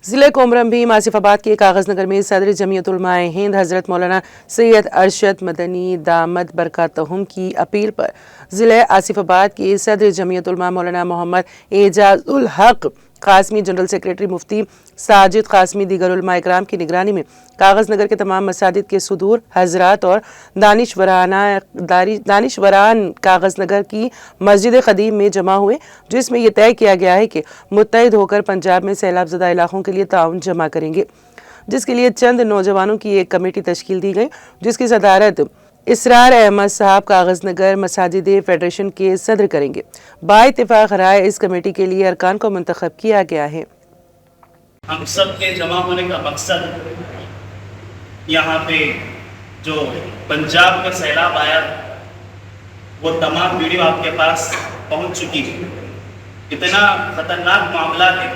ضلع کومرم بھی آصف کے کاغذ نگر میں صدر جمعیت علماء ہند حضرت مولانا سید ارشد مدنی دامت برکاتہم کی اپیل پر ضلع آصف کے صدر جمعیت علماء مولانا محمد اعجاز الحق قاسمی، جنرل سیکریٹری مفتی ساجد قاسمی، دیگر علماء اکرام کی نگرانی میں کاغذ نگر کے تمام مساجد کے صدور حضرات اور دانشوران کاغذ نگر کی مسجد قدیم میں جمع ہوئے، جس میں یہ طے کیا گیا ہے کہ متحد ہو کر پنجاب میں سیلاب زدہ علاقوں کے لیے تعاون جمع کریں گے، جس کے لیے چند نوجوانوں کی ایک کمیٹی تشکیل دی گئی، جس کی صدارت اسرار احمد صاحب کاغذ نگر مساجد فیڈریشن کے صدر کریں گے۔ با اتفاق رائے اس کمیٹی کے لیے ارکان کو منتخب کیا گیا ہے۔ ہم سب کے جمع ہونے کا مقصد یہاں پہ جو پنجاب میں سیلاب آیا وہ تمام ویڈیو آپ کے پاس پہنچ چکی ہے۔ اتنا خطرناک معاملہ ہے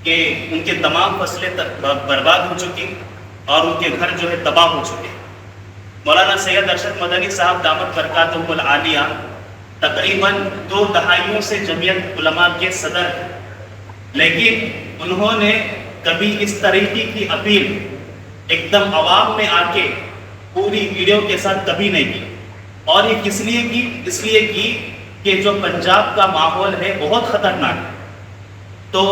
کہ ان کے تمام فصلیں برباد ہو چکی اور ان کے گھر جو ہے تباہ ہو چکے۔ مولانا سید ارشد مدنی صاحب دامت برکاتہم العالیہ تقریباً 2 دہائیوں سے جمعیت علماء کے صدر ہیں، لیکن انہوں نے کبھی اس طریقے کی اپیل ایک دم عوام میں آ کے پوری ویڈیو کے ساتھ کبھی نہیں کی، اور یہ کس لیے کی؟ اس لیے کی کہ جو پنجاب کا ماحول ہے بہت خطرناک ہے، تو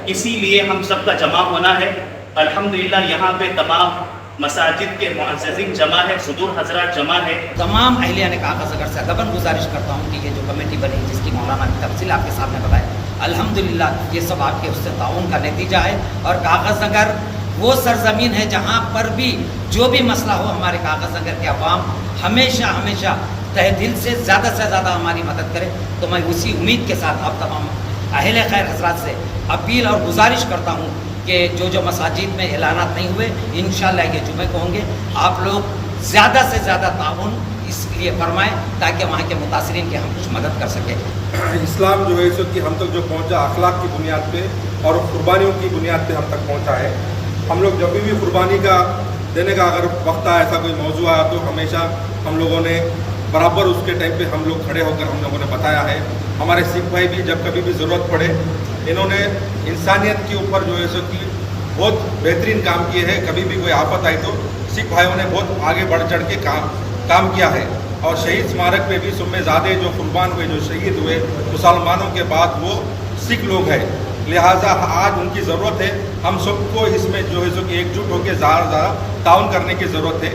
اسی لیے ہم سب کا جمع ہونا ہے۔ الحمدللہ یہاں پہ تمام مساجد کے معززین جمع ہے، صدور حضرات جمع ہے۔ تمام اہلیہ نے کاغذ نگر سے ادباً گزارش کرتا ہوں کہ یہ جو کمیٹی بنی جس کی مولانا کی تفصیل آپ کے سامنے بتایا، الحمدللہ یہ سب آپ کے اس سے تعاون کا نتیجہ ہے، اور کاغذ نگر وہ سرزمین ہے جہاں پر بھی جو بھی مسئلہ ہو ہمارے کاغذ نگر کے عوام ہمیشہ تہ دل سے زیادہ ہماری مدد کرے۔ تو میں اسی امید کے ساتھ آپ تمام اہل خیر حضرات سے اپیل اور گزارش کرتا ہوں کہ جو مساجد میں اعلانات نہیں ہوئے انشاءاللہ یہ جمعے کو ہوں گے، آپ لوگ زیادہ سے زیادہ تعاون اس لیے فرمائیں تاکہ وہاں کے متاثرین کی ہم کچھ مدد کر سکیں۔ اسلام جو ہے اس وقت ہم تک جو پہنچا اخلاق کی بنیاد پہ اور قربانیوں کی بنیاد پہ ہم تک پہنچا ہے۔ ہم لوگ جب بھی قربانی کا دینے کا اگر وقت آیا، ایسا کوئی موضوع آیا تو ہمیشہ ہم لوگوں نے برابر اس کے ٹائم پہ ہم لوگ کھڑے ہو کر ہم لوگوں نے بتایا ہے۔ ہمارے سکھ بھائی بھی جب کبھی بھی ضرورت پڑے انہوں نے انسانیت کے اوپر جو ہے سو کہ بہت بہترین کام کیے ہیں۔ کبھی بھی کوئی آفت آئی تو سکھ بھائیوں نے بہت آگے بڑھ چڑھ کے کام کیا ہے، اور شہید اسمارک پہ بھی سب میں زیادہ جو قربان ہوئے، جو شہید ہوئے مسلمانوں کے بعد وہ سکھ لوگ ہیں، لہٰذا آج ان کی ضرورت ہے۔ ہم سب کو اس میں جو ہے سو کہ ایک جٹ ہو کے زیادہ تعاون کرنے کی ضرورت ہے۔